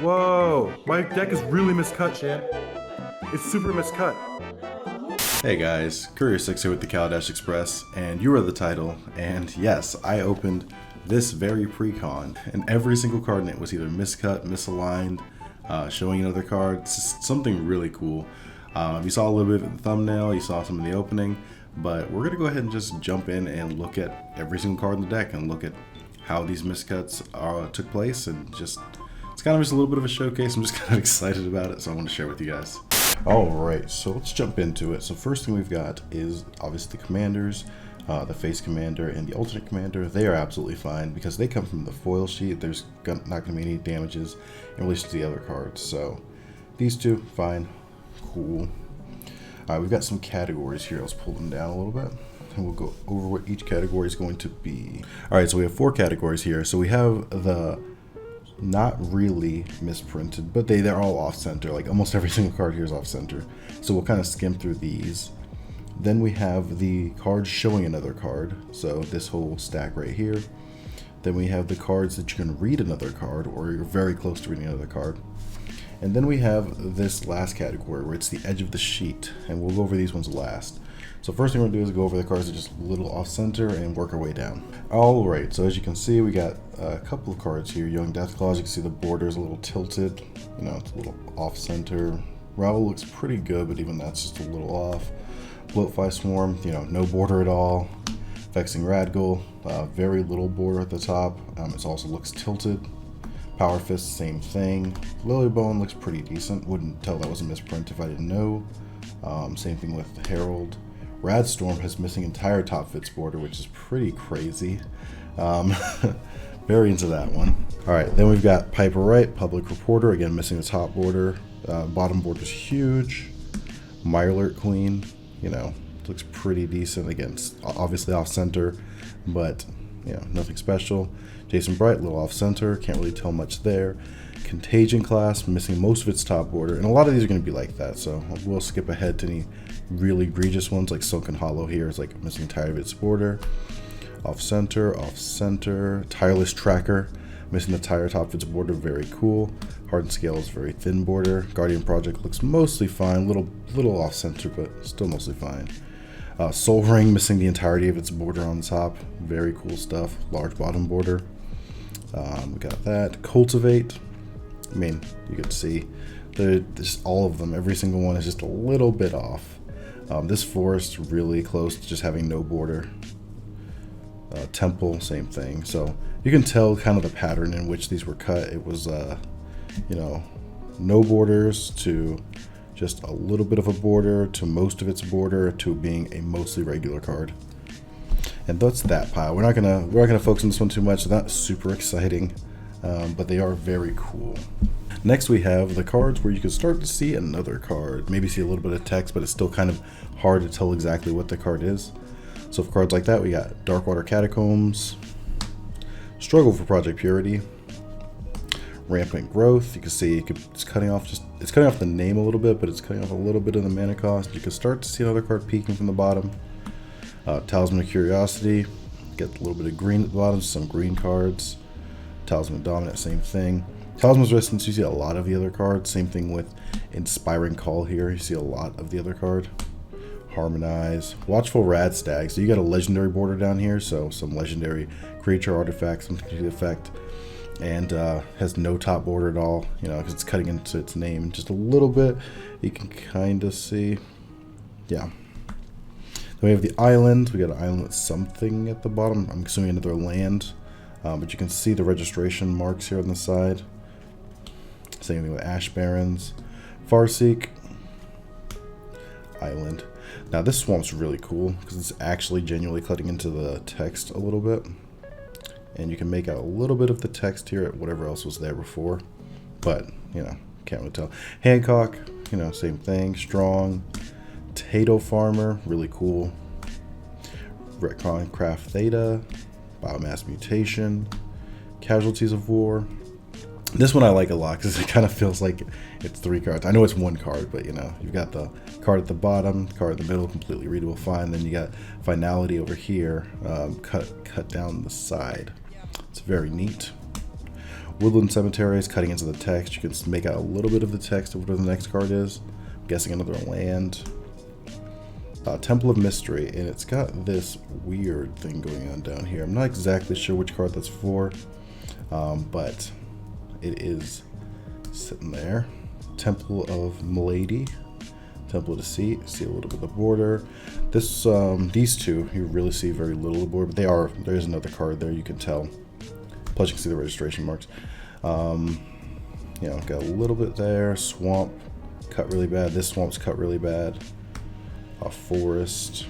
Whoa, my deck is really miscut, champ. It's super miscut. Hey guys, Courier6 here with the Kaladesh Express, and you are the title, and yes, I opened this very pre-con, and every single card in it was either miscut, misaligned, showing another card. It's just something really cool. You saw a little bit of the thumbnail, you saw some of the opening, but we're going to go ahead and just jump in and look at every single card in the deck and look at how these miscuts took place, and just, it's kind of just a little bit of a showcase. I'm just kind of excited about it, so I want to share with you guys. Alright, so let's jump into it. So first thing we've got is obviously the commanders, the face commander and the alternate commander. They are absolutely fine because they come from the foil sheet. There's not going to be any damages in relation to the other cards. So these two, fine, cool. Alright, we've got some categories here. Let's pull them down a little bit and we'll go over what each category is going to be. Alright, so we have 4 categories here. So we have the not really misprinted, but they're all off center. Like almost every single card here is off center. So we'll kind of skim through these. Then we have the cards showing another card. So this whole stack right here. Then we have the cards that you can read another card or you're very close to reading another card. And then we have this last category where it's the edge of the sheet, and we'll go over these ones last. So first thing we're going to do is go over the cards that are just a little off center and work our way down. Alright, so as you can see, we got a couple of cards here. Young Deathclaws, you can see the border is a little tilted. You know, it's a little off center. Ravel looks pretty good, but even that's just a little off. Bloatfly Swarm, you know, no border at all. Vexing Radgul, very little border at the top. It also looks tilted. Power Fist, same thing. Lilybone looks pretty decent. Wouldn't tell that was a misprint if I didn't know. Same thing with Herald. Radstorm has missing entire top fits border, which is pretty crazy. Very into that one. Alright, then we've got Piper Wright, Public Reporter, again missing the top border. Bottom border is huge. Mirelurk Queen, you know, looks pretty decent. Again, it's obviously off center, but you know, nothing special. Jason Bright, little off center, can't really tell much there. Contagion class, missing most of its top border, and a lot of these are going to be like that, so we'll skip ahead to any really egregious ones, like Sunken Hollow here is like missing entire of its border. Off center. Tireless Tracker, missing the entire top of its border, very cool. Hardened Scale is very thin border. Guardian Project looks mostly fine, little off center, but still mostly fine. Soul Ring, missing the entirety of its border on top, very cool stuff. Large bottom border. We got that. Cultivate, I mean, you can see there's all of them. Every single one is just a little bit off. This forest really close to just having no border. Temple, same thing. So you can tell kind of the pattern in which these were cut. It was, you know, no borders to just a little bit of a border to most of its border to being a mostly regular card. And that's that pile. We're not gonna focus on this one too much. They're not super exciting, but they are very cool. Next we have the cards where you can start to see another card. Maybe see a little bit of text, but it's still kind of hard to tell exactly what the card is. So for cards like that, we got Darkwater Catacombs, Struggle for Project Purity, Rampant Growth. You can see it's cutting off the name a little bit, but it's cutting off a little bit of the mana cost. You can start to see another card peeking from the bottom. Talisman of Curiosity, get a little bit of green at the bottom, some green cards. Talisman Dominant, same thing. Talisman's Resistance, you see a lot of the other cards. Same thing with Inspiring Call here, you see a lot of the other card. Harmonize, Watchful Radstag. So you got a legendary border down here, so some legendary creature artifact, something to the effect, and has no top border at all, you know, because it's cutting into its name just a little bit. You can kind of see, yeah. Then we have the island. We got an island with something at the bottom. I'm assuming another land, but you can see the registration marks here on the side. Same thing with Ash Barrens, Farseek, Island. Now this swamp's really cool because it's actually genuinely cutting into the text a little bit, and you can make out a little bit of the text here at whatever else was there before, but you know, can't really tell. Hancock, you know, same thing. Strong, Potato Farmer, really cool. Retcon Craft Theta, Biomass Mutation, Casualties of War, This one I like a lot because it kind of feels like it's 3 cards. I know it's 1 card, but you know, you've got the card at the bottom, card in the middle, completely readable, fine. Then you got finality over here, cut down the side. It's very neat. Woodland Cemetery is cutting into the text. You can make out a little bit of the text of what the next card is. I'm guessing another land. Temple of Mystery, and it's got this weird thing going on down here. I'm not exactly sure which card that's for, but it is sitting there. Temple of Milady, Temple of Deceit. See a little bit of the border. This, these two, you really see very little of the border, but there is another card there, you can tell. Plus you can see the registration marks. You know, got a little bit there. Swamp, cut really bad. This swamp's cut really bad. A forest,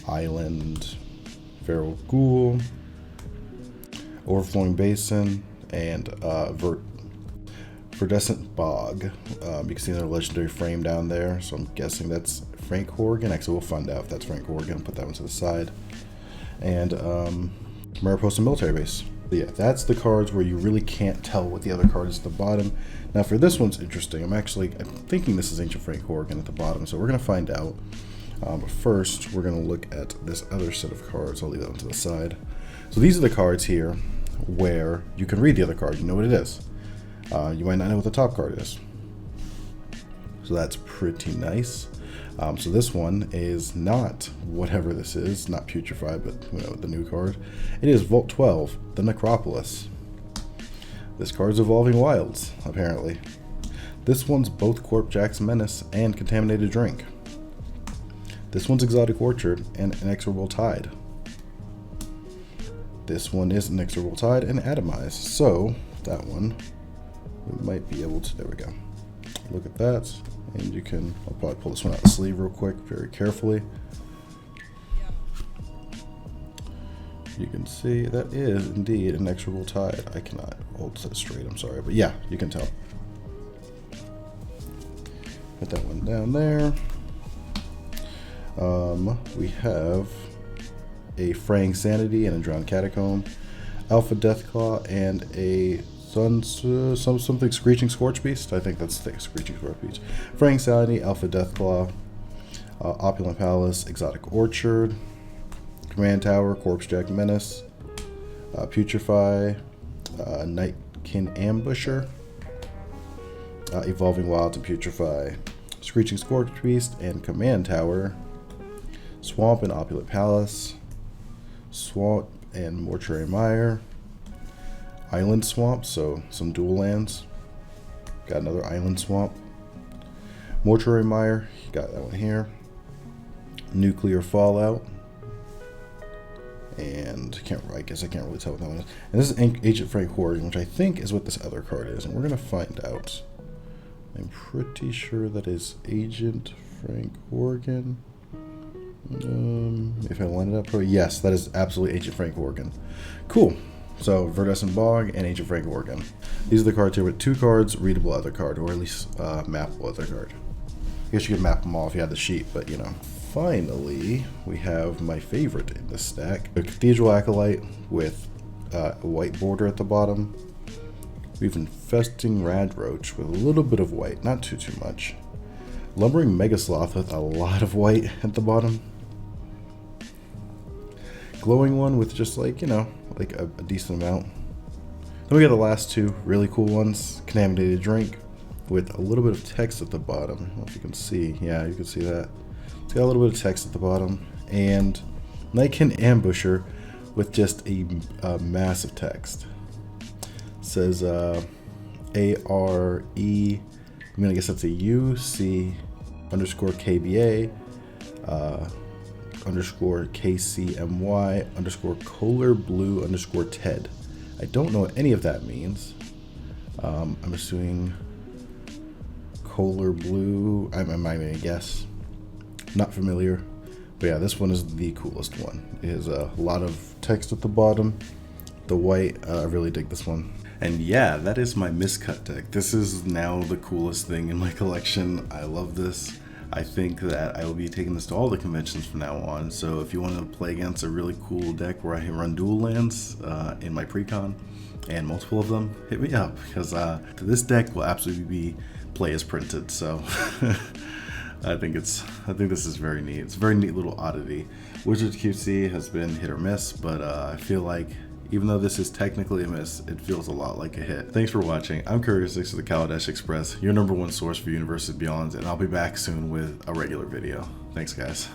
island, feral ghoul, overflowing basin, and verdescent bog. You can see their legendary frame down there, so I'm guessing that's Frank Horgan. Actually, we'll find out if that's Frank Horgan. Put that one to the side. And Mariposa military base. But yeah, that's the cards where you really can't tell what the other card is at the bottom. Now for this one's interesting. I'm thinking this is Ancient Frank Horgan at the bottom, so we're going to find out. But first, we're going to look at this other set of cards. I'll leave that one to the side. So these are the cards here where you can read the other card. You know what it is. You might not know what the top card is. So that's pretty nice. So this one is not whatever this is, not Putrefy, but you know, the new card. It is Vault 12, the Necropolis. This card's Evolving Wilds, apparently. This one's both Corpjack's Menace and Contaminated Drink. This one's Exotic Orchard and Inexorable Tide. This one is Inexorable Tide and Atomize. So, that one, we might be able to, there we go. Look at that. And you can, I'll probably pull this one out the sleeve real quick, very carefully. You can see that is indeed an Inexorable Tide. I cannot hold this straight, I'm sorry, but yeah, you can tell. Put that one down there. We have a Fraying Sanity and a Drowned Catacomb, Alpha Deathclaw, and a something Screeching Scorch Beast. I think that's the Screeching Scorch Beast. Fraying Sanity, Alpha Deathclaw, Opulent Palace, Exotic Orchard, Command Tower, Corpsejack Menace, Putrefy, Nightkin Ambusher, Evolving Wilds and Putrefy, Screeching Scorch Beast and Command Tower, Swamp and Opulent Palace, Swamp and Mortuary Mire, Island Swamp, so some dual lands. Got another Island Swamp. Mortuary Mire, got that one here. Nuclear Fallout. And I guess I can't really tell what that one is. And this is Ancient Frank Horgan, which I think is what this other card is, and we're gonna find out. I'm pretty sure that is Agent Frank Horgan. If I line it up, yes, that is absolutely Ancient Frank Horgan. Cool. So Verdescent Bog and Ancient Frank Horgan. These are the cards here with 2 cards, readable other card, or at least mappable other card. I guess you could map them all if you had the sheet, but you know. Finally, we have my favorite in this stack, a Cathedral Acolyte with a white border at the bottom. We have Infesting Radroach with a little bit of white, not too much. Lumbering Megasloth with a lot of white at the bottom. Glowing one with just like, you know, like a decent amount. Then we got the last 2 really cool ones. Contaminated Drink with a little bit of text at the bottom. I don't know if you can see. Yeah, you can see that. It's got a little bit of text at the bottom. And Nightkin Ambusher with just a massive text. It says A-R-E, I mean, I guess that's a U-C underscore KBA underscore KCMY underscore Kohler Blue underscore Ted. I don't know what any of that means. I'm assuming Kohler Blue. I'm not even gonna guess. Not familiar. But yeah, this one is the coolest one. It has a lot of text at the bottom. The white, I really dig this one. And yeah, that is my Miscut deck. This is now the coolest thing in my collection. I love this. I think that I will be taking this to all the conventions from now on. So if you want to play against a really cool deck where I can run dual lands in my pre-con and multiple of them, hit me up, because this deck will absolutely be play as printed. So I think this is very neat. It's a very neat little oddity. Wizards QC has been hit or miss, but I feel like even though this is technically a miss, it feels a lot like a hit. Thanks for watching. I'm Curious6 of the Kaladesh Express, your #1 source for Universes Beyond, and I'll be back soon with a regular video. Thanks, guys.